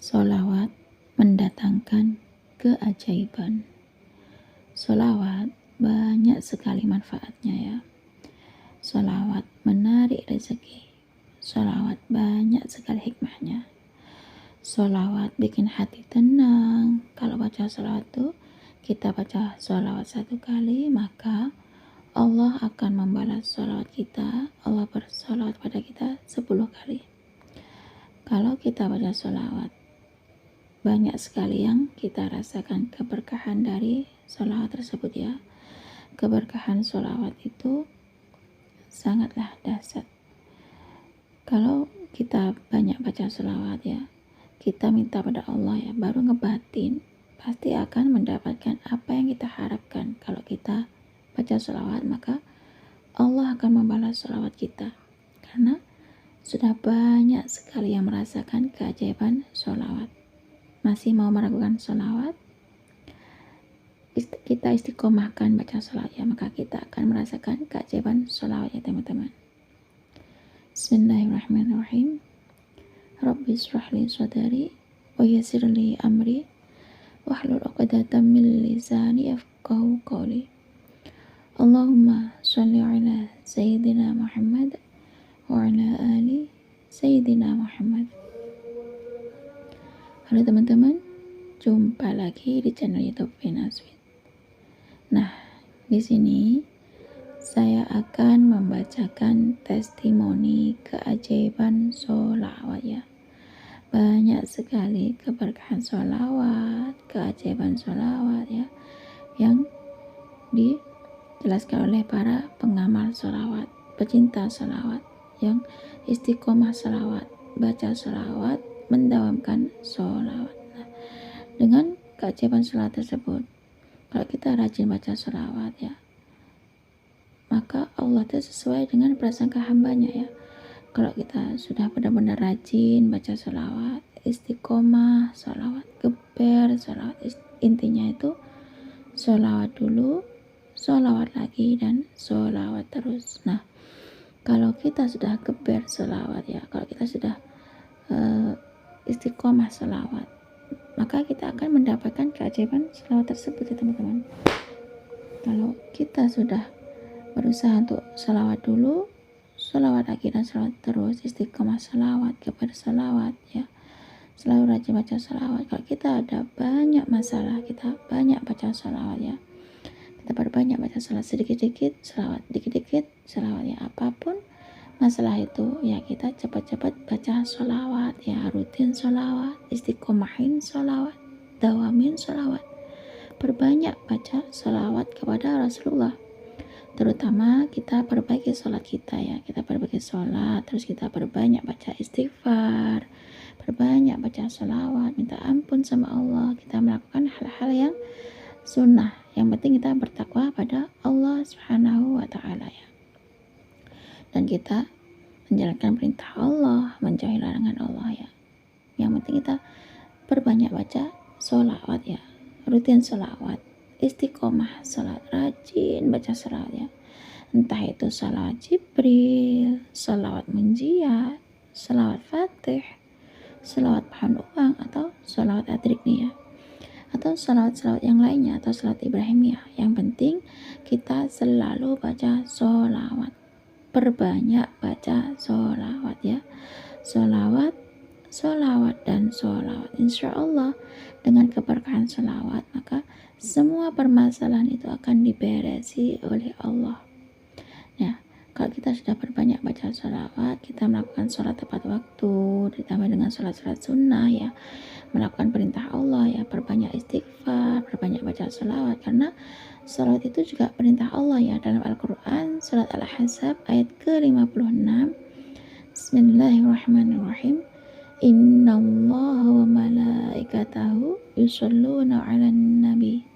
Sholawat mendatangkan keajaiban. Sholawat banyak sekali manfaatnya ya. Sholawat menarik rezeki. Sholawat banyak sekali hikmahnya. Sholawat bikin hati tenang. Kalau baca sholawat tuh, kita baca sholawat 1 kali, maka Allah akan membalas sholawat kita. Allah bersholawat pada kita 10 kali. Kalau kita baca sholawat, banyak sekali yang kita rasakan keberkahan dari sholawat tersebut ya. Keberkahan sholawat itu sangatlah dahsyat. Kalau kita banyak baca sholawat ya, kita minta pada Allah ya, baru ngebatin, pasti akan mendapatkan apa yang kita harapkan. Kalau kita baca sholawat, maka Allah akan membalas sholawat kita, karena sudah banyak sekali yang merasakan keajaiban sholawat. Masih mau meragukan sholawat? Kita istiqomahkan baca sholawat ya, maka kita akan merasakan keajaiban sholawat ya teman-teman. Bismillahirrahmanirrahim. Rabbi shrahli sadri wa yassirli amri wahlul 'uqdatam min lisani yafqahu qawli. Allahumma shalli ala sayyidina Muhammad wa ala ali sayyidina Muhammad. Halo teman-teman, jumpa lagi di channel YouTube Finasweet. Nah, di sini saya akan membacakan testimoni keajaiban sholawat ya. Banyak sekali keberkahan sholawat, keajaiban sholawat ya, yang dijelaskan oleh para pengamal sholawat, pecinta sholawat, yang istiqomah sholawat, baca sholawat, mendawamkan sholawat. Nah, dengan keajaiban sholawat tersebut, kalau kita rajin baca sholawat ya, maka Allah itu sesuai dengan prasangka hambanya ya. Kalau kita sudah benar-benar rajin baca sholawat, istiqomah sholawat, geber sholawat, intinya itu sholawat dulu, sholawat lagi, dan sholawat terus. Nah, kalau kita sudah geber sholawat ya, kalau kita sudah istiqomah sholawat, maka kita akan mendapatkan keajaiban sholawat tersebut ya teman-teman. Kalau kita sudah berusaha untuk sholawat dulu, sholawat lagi, dan sholawat terus, istiqomah sholawat, geber sholawat ya, selalu rajin baca sholawat. Kalau kita ada banyak masalah, kita banyak baca sholawat ya, kita perbanyak baca sholawat, sedikit-sedikit sholawat, dikit-dikit sholawat ya, apapun masalah itu ya, kita cepat-cepat baca sholawat ya, rutin sholawat, istiqomahin sholawat, dawamin sholawat, perbanyak baca sholawat kepada Rasulullah. Terutama kita perbaiki sholat kita ya, kita perbaiki sholat, terus kita perbanyak baca istighfar, perbanyak baca sholawat, minta ampun sama Allah, kita melakukan hal-hal yang sunnah, yang penting kita bertakwa pada Allah Subhanahu wa ta'ala ya, dan kita menjalankan perintah Allah, menjauhi larangan Allah ya. Yang penting kita perbanyak baca sholawat ya, rutin sholawat, istiqomah sholawat, rajin baca sholawat ya, entah itu sholawat Jibril, sholawat munjiat, sholawat fatih, sholawat pohon uang, atau sholawat adrikni ya, atau sholawat-sholawat yang lainnya, atau sholawat Ibrahimiyah. Yang penting kita selalu baca sholawat, perbanyak baca sholawat ya, sholawat, sholawat, dan sholawat. Insya Allah dengan keberkahan sholawat, maka semua permasalahan itu akan diberesi oleh Allah. Nah, kalau kita sudah perbanyak baca sholawat, kita melakukan sholat tepat waktu, ditambah dengan sholat-sholat sunnah ya, melakukan perintah Allah ya, perbanyak istighfar, perbanyak baca sholawat, karena sholawat itu juga perintah Allah ya. Dalam Al-Quran, surat Al-Ahzab ayat ke-56, Bismillahirrahmanirrahim. Innallaha wa malaikatahu yusholluna 'alan nabi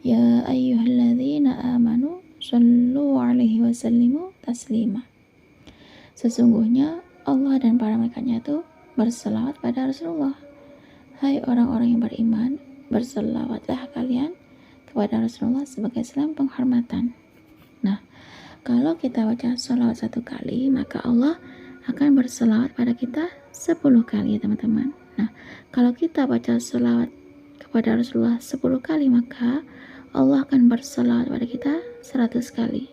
ya ayyuhalladzina amanu shollu 'alaihi wa sallimu taslima. Sesungguhnya Allah dan para malaikatnya itu berselawat pada Rasulullah. Hai orang-orang yang beriman, berselawatlah kalian kepada Rasulullah sebagai salam penghormatan. Nah, kalau kita baca sholawat 1 kali, maka Allah akan berselawat pada kita 10 kali ya teman-teman. Nah, kalau kita baca selawat kepada Rasulullah 10 kali, maka Allah akan berselawat pada kita 100 kali.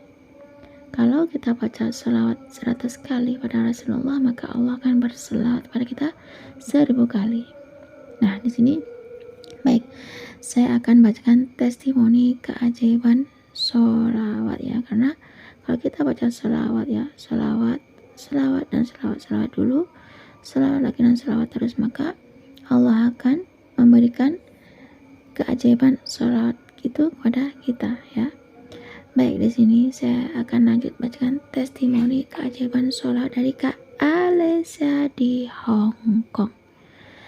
Kalau kita baca selawat 100 kali pada Rasulullah, maka Allah akan berselawat pada kita 1000 kali. Nah, di sini baik, saya akan bacakan testimoni keajaiban sholawat ya, karena kalau kita baca sholawat ya, sholawat dan sholawat dulu, sholawat lagi dan sholawat terus, maka Allah akan memberikan keajaiban sholawat itu kepada kita ya. Baik, di sini saya akan lanjut bacakan testimoni keajaiban sholawat dari Kak Alessia di Hong Kong.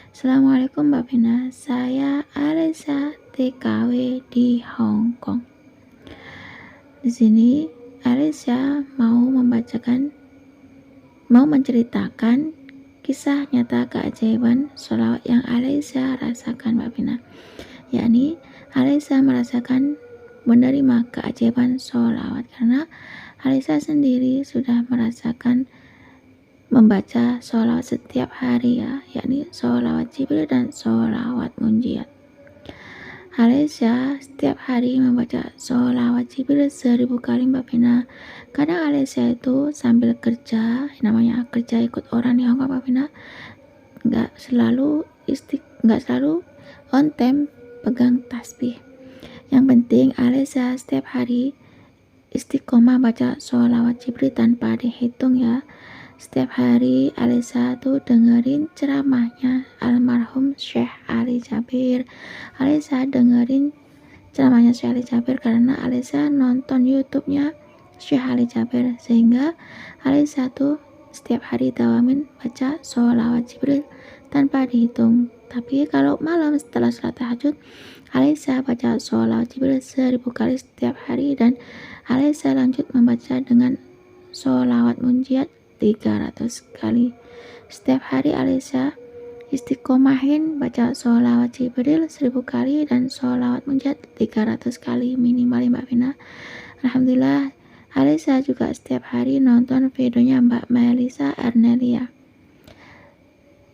Assalamualaikum Mbak Vina, saya Alessia TKW di Hong Kong. Di sini Alessia mau menceritakan kisah nyata keajaiban sholawat yang Alessia rasakan Mbak Vina. Yakni Alessia merasakan menerima keajaiban sholawat karena Alessia sendiri sudah merasakan membaca sholawat setiap hari ya, yakni sholawat Jibril dan sholawat munjiat. Alessia setiap hari membaca sholawat Jibril 1000 kali Mbak Vina. Kadang Alessia itu sambil kerja, namanya kerja ikut orang di Hong Kong Mbak Vina, nggak selalu on time pegang tasbih. Yang penting Alessia setiap hari istiqomah baca sholawat Jibril tanpa dihitung ya. Setiap hari Alessia tuh dengerin ceramahnya almarhum Syekh Ali Jabir. Alessia dengerin ceramahnya Syekh Ali Jabir karena Alessia nonton YouTube-nya Syekh Ali Jabir, sehingga Alessia tuh setiap hari dawamin baca sholawat Jibril tanpa dihitung. Tapi kalau malam setelah sholat tahajud, Alessia baca sholawat Jibril 1000 kali setiap hari, dan Alessia lanjut membaca dengan sholawat munjiat 300 kali. Setiap hari Alessia istiqomahin baca sholawat Jibril 1000 kali dan sholawat munjiat 300 kali minimal Mbak Vina. Alhamdulillah, Alessia juga setiap hari nonton videonya Mbak Melisa Arnelia.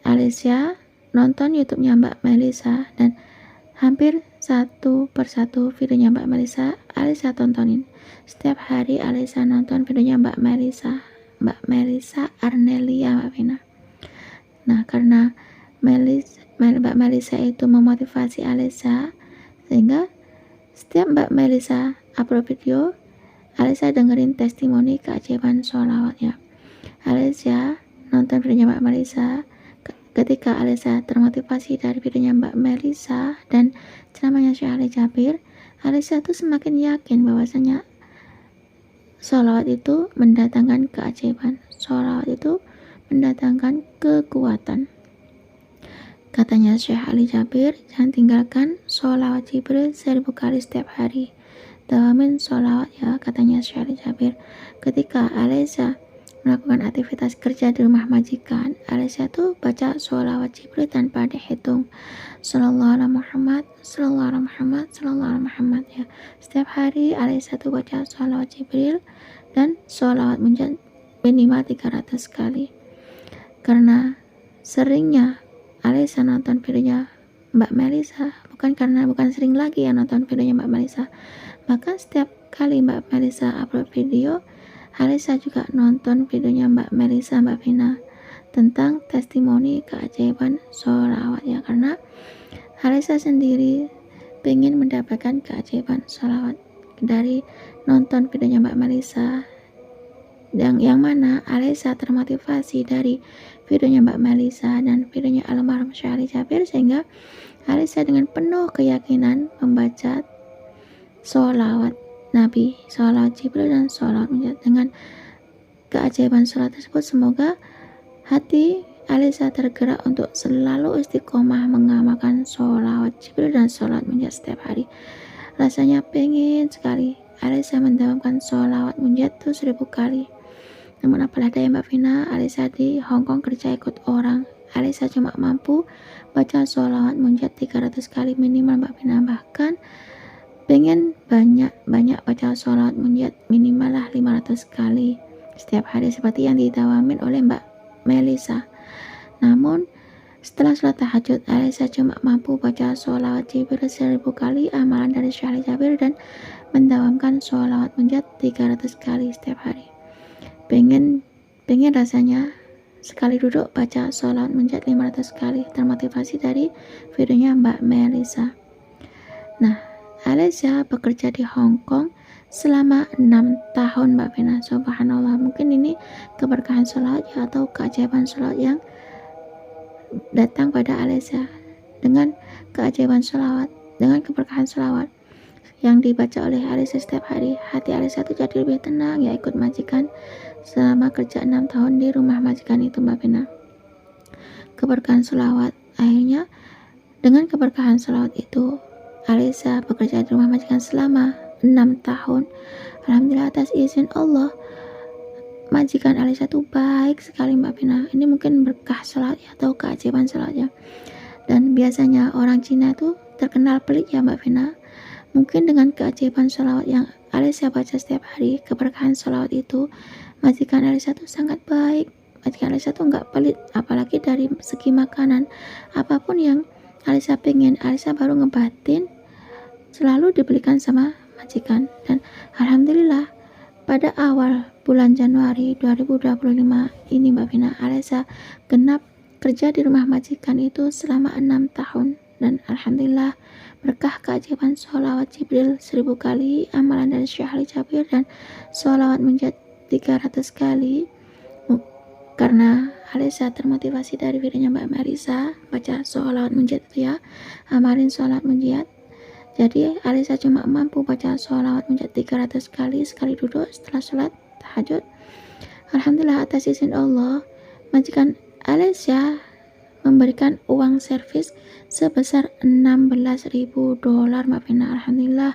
Alessia nonton YouTube-nya Mbak Melisa dan hampir satu persatu videonya Mbak Melisa Alessia tontonin. Setiap hari Alessia nonton videonya Mbak Melisa Arnelia Mbak Vina. Nah, karena Mbak Melisa itu memotivasi Alessia, sehingga setiap Mbak Melisa upload video, Alessia dengerin testimoni keajaiban sholawat ya. Alessia nonton videonya Mbak Melisa. Ketika Alessia termotivasi dari videonya Mbak Melisa dan ceramahnya Syekh Ali Jabir, Alessia tuh semakin yakin bahwasanya sholawat itu mendatangkan keajaiban, sholawat itu mendatangkan kekuatan. Katanya Syekh Ali Jabir, jangan tinggalkan sholawat Jibril 1000 kali setiap hari. Dawamin sholawat ya, katanya Syekh Ali Jabir. Ketika Alessia melakukan aktivitas kerja di rumah majikan, Alessia tuh baca sholawat Jibril tanpa dihitung. Sallallahu alaihi Muhammad, sallallahu alaihi Muhammad, sallallahu alaihi Muhammad ya. Setiap hari Alessia tuh baca sholawat Jibril dan sholawat munjiat minimal 300 kali. Karena seringnya Alessia nonton videonya Mbak Melisa, bukan sering lagi ya nonton videonya Mbak Melisa, bahkan setiap kali Mbak Melisa upload video, Alessia juga nonton videonya Mbak Melisa Mbak Vina tentang testimoni keajaiban sholawat ya, karena Alessia sendiri pengen mendapatkan keajaiban sholawat dari nonton videonya Mbak Melisa, yang mana Alessia termotivasi dari videonya Mbak Melisa dan videonya almarhum Syekh Ali Jabir, sehingga Alessia dengan penuh keyakinan membaca sholawat Nabi, sholawat Jibril dan sholawat munjiat. Dengan keajaiban sholawat tersebut, semoga hati Alessia tergerak untuk selalu istiqomah mengamalkan sholawat Jibril dan sholawat munjiat setiap hari. Rasanya pengen sekali Alessia mendawamkan sholawat munjiat itu 1000 kali. Namun apalah daya Mbak Vina, Alessia di Hong Kong kerja ikut orang. Alessia cuma mampu baca sholawat munjiat 300 kali minimal Mbak Vina. Bahkan pengen banyak baca sholawat munjiat minimal lah 500 kali setiap hari seperti yang didawamin oleh Mbak Melisa. Namun Setelah sholat tahajud, Alisa cuma mampu baca sholawat Jibril 1000 kali, amalan dari Syekh Jabir, dan mendawamkan sholawat munjat 300 kali setiap hari. Pengen rasanya sekali duduk baca sholawat munjat 500 kali. Termotivasi dari videonya Mbak Melisa. Nah, Alisa bekerja di Hong Kong selama 6 tahun Mbak Vina. Subhanallah, mungkin ini keberkahan sholawat ya, atau keajaiban sholawat yang datang pada Alisa. Dengan keajaiban sholawat, dengan keberkahan sholawat yang dibaca oleh Alisa setiap hari, hati Alisa itu jadi lebih tenang ya, ikut majikan selama kerja 6 tahun di rumah majikan itu Mbak Vina. Keberkahan sholawat, akhirnya dengan keberkahan sholawat itu Alisa bekerja di rumah majikan selama 6 tahun. Alhamdulillah, atas izin Allah, majikan Alisa itu baik sekali Mbak Vina. Ini mungkin berkah sholawat ya, atau keajaiban sholawat ya. Dan biasanya orang Cina itu terkenal pelit ya Mbak Vina. Mungkin dengan keajaiban sholawat yang Alisa baca setiap hari, keberkahan sholawat itu, majikan Alisa itu sangat baik. Majikan Alisa itu nggak pelit, apalagi dari segi makanan. Apapun yang Alisa pengen, Alisa baru ngebatin, selalu dibelikan sama majikan. Dan alhamdulillah, pada awal bulan Januari 2025 ini Mbak Vina, Alisa genap kerja di rumah majikan itu selama 6 tahun. Dan alhamdulillah, berkah keajaiban sholawat Jibril 1000 kali, amalan dari Syekh Jabir, dan sholawat munjat 300 kali. Karena Alisa termotivasi dari videonya Mbak Melisa, baca sholawat munjat itu ya, amalin sholawat munjat. Jadi Alisa cuma mampu baca sholawat munjat 300 kali sekali duduk setelah sholat tahajud. Alhamdulillah, atas izin Allah, majikan Alisa memberikan uang servis sebesar $16.000 Mbak Vina. Alhamdulillah,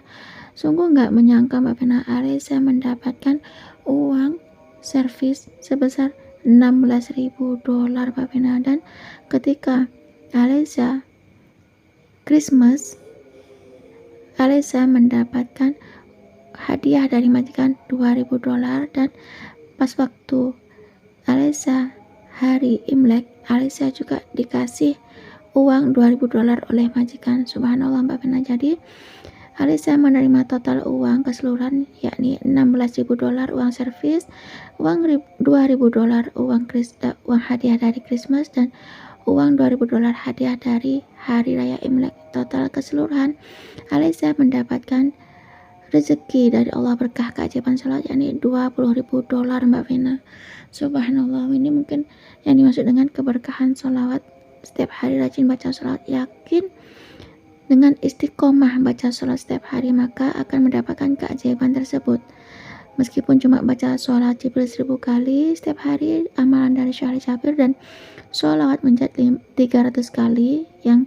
sungguh nggak menyangka Mbak Vina, Alisa mendapatkan uang servis sebesar $16.000 Mbak Vina. Dan ketika Alisa Christmas, Alisa mendapatkan hadiah dari majikan $2.000. Dan pas waktu Alisa hari Imlek, Alisa juga dikasih uang $2.000 oleh majikan. Subhanallah Mbak Vina. Jadi Alisa menerima total uang keseluruhan yakni $16.000 uang servis, uang $2.000 uang hadiah dari Christmas, dan uang $2.000 hadiah dari hari raya Imlek. Total keseluruhan Alisa mendapatkan rezeki dari Allah, berkah keajaiban sholat yakni $20.000 Mbak Vina. Subhanallah, ini mungkin yang dimaksud dengan keberkahan sholawat. Setiap hari rajin baca sholawat, yakin dengan istiqomah baca sholawat setiap hari, maka akan mendapatkan keajaiban tersebut. Meskipun cuma baca sholawat Jibril 1000 kali setiap hari, amalan dari Syekh Jabir, dan sholawat munjat 300 kali, yang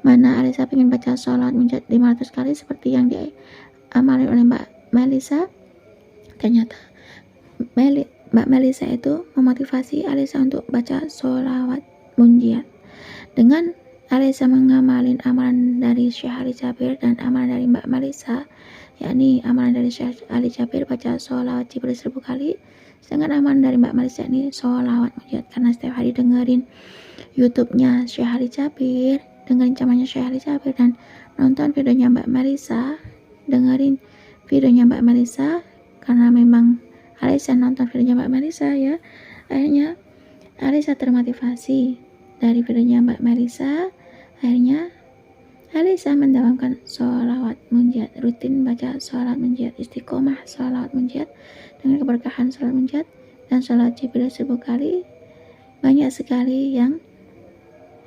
mana Alisa ingin baca sholawat munjat 500 kali seperti yang diamalin oleh Mbak Melisa. Ternyata Mbak Melisa itu memotivasi Alisa untuk baca sholawat munjat. Dengan Alisa mengamalin amalan dari Syekh Jabir dan amalan dari Mbak Melisa, yakni amalan dari Syekh Jabir baca sholawat Jibril 1000 kali, sedangkan amalan dari Mbak Melisa ini sholawat munjat. Karena setiap hari dengerin YouTube-nya Syekh Jabir, dengerin ceramahnya Syekh Jabir, dan nonton videonya Mbak Melisa, dengerin videonya Mbak Melisa, karena memang Alisa nonton videonya Mbak Melisa ya, akhirnya Alisa termotivasi dari videonya Mbak Melisa. Akhirnya Alisa mendawamkan sholawat munjat, rutin baca sholawat munjat, istiqomah sholawat munjat dengan keberkahan sholawat munjat dan sholawat Jibril 1000 kali. Banyak sekali yang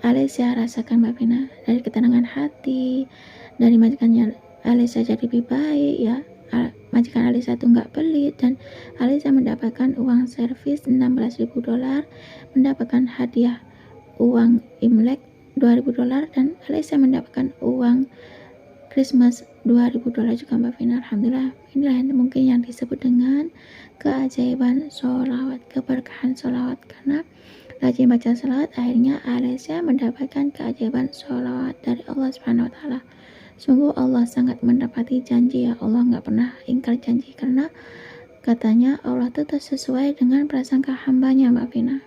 Alisa rasakan Mbak Vina, dari ketenangan hati, dari majikannya Alisa jadi lebih baik ya, majikan Alisa itu nggak pelit, dan Alisa mendapatkan uang servis $16.000, mendapatkan hadiah uang Imlek $2.000, dan Alisa mendapatkan uang Christmas $2.000 juga Mbak Vina. Alhamdulillah, inilah yang mungkin yang disebut dengan keajaiban sholawat, keberkahan sholawat. Karena rajin baca sholawat, akhirnya Alisa mendapatkan keajaiban sholawat dari Allah Subhanahu wa Ta'ala. Sungguh Allah sangat mendapati janji ya, Allah nggak pernah ingkar janji, karena katanya Allah itu sesuai dengan prasangka hambanya Mbak Vina.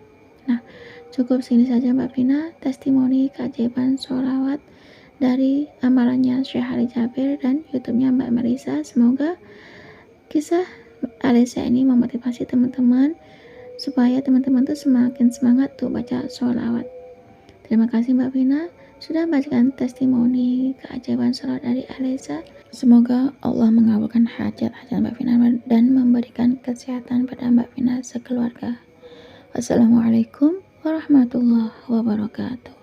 Nah, Cukup segini saja Mbak Vina, testimoni keajaiban sholawat dari amalannya Syekh Ali Jabir dan YouTube-nya Mbak Melisa. Semoga kisah Alesya ini memotivasi teman-teman supaya teman-teman tuh semakin semangat tuh baca sholawat. Terima kasih Mbak Vina sudah membacakan testimoni keajaiban sholawat dari Alesya. Semoga Allah mengabulkan hajat-hajat Mbak Vina dan memberikan kesehatan pada Mbak Vina sekeluarga. Wassalamualaikum warahmatullahi wabarakatuh.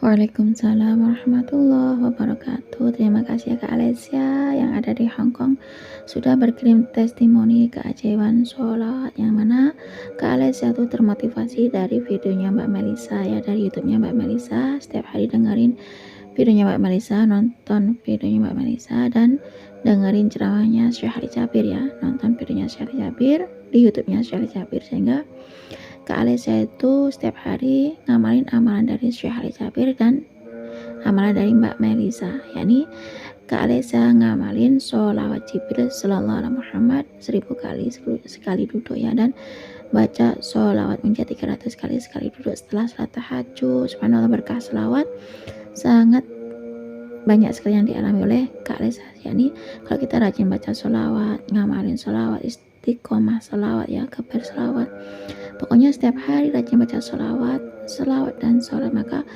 Waalaikumsalam warahmatullahi wabarakatuh. Terima kasih ya Kak Alesya yang ada di Hong Kong sudah berkirim testimoni keajaiban sholawat, yang mana Kak Alesya tuh termotivasi dari videonya Mbak Melisa ya, dari YouTube-nya Mbak Melisa. Setiap hari dengerin videonya Mbak Melisa, nonton videonya Mbak Melisa, dan dengerin ceramahnya Syekh Ali Jabir ya, nonton videonya Syekh Ali Jabir di YouTube-nya Syekh Ali Jabir, sehingga Kak Alesya itu setiap hari ngamalin amalan dari Syekh Ali Jabir dan amalan dari Mbak Melisa, yakni Kak Alesya ngamalin sholawat Jibril sallallahu alaihi Muhammad 1000 kali sekali duduk ya, dan baca sholawat menjadi 300 kali sekali duduk setelah salat tahajud. Subhanallah, berkah sholawat sangat banyak sekali yang dialami oleh Kak Alesya, yakni kalau kita rajin baca sholawat, ngamalin sholawat, istiqomah sholawat ya, kabar sholawat, pokoknya setiap hari rajin baca sholawat dan sholat, maka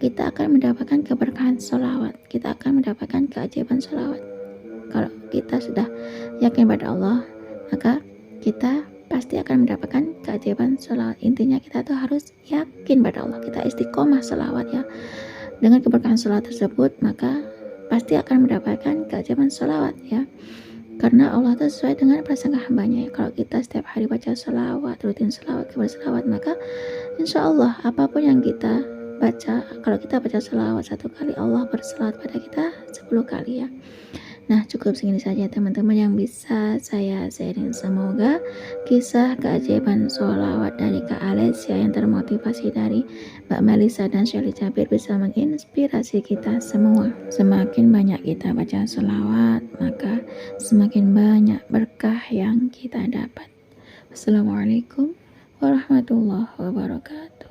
kita akan mendapatkan keberkahan sholawat, kita akan mendapatkan keajaiban sholawat. Kalau kita sudah yakin pada Allah, maka kita pasti akan mendapatkan keajaiban sholawat. Intinya kita tuh harus yakin pada Allah, kita istiqomah sholawat ya. Dengan keberkahan sholawat tersebut, maka pasti akan mendapatkan keajaiban sholawat ya. Karena Allah itu sesuai dengan prasangka hambanya ya. Kalau kita setiap hari baca sholawat, rutin sholawat, berselawat, maka insya Allah apapun yang kita baca, kalau kita baca sholawat 1 kali, Allah berselawat pada kita 10 kali ya. Nah, cukup segini saja teman-teman yang bisa saya sharing. Semoga kisah keajaiban sholawat dari Kak Alesya yang termotivasi dari Mbak Melisa dan Syekh Ali Jabir bisa menginspirasi kita semua. Semakin banyak kita baca sholawat, maka semakin banyak berkah yang kita dapat. Wassalamualaikum warahmatullahi wabarakatuh.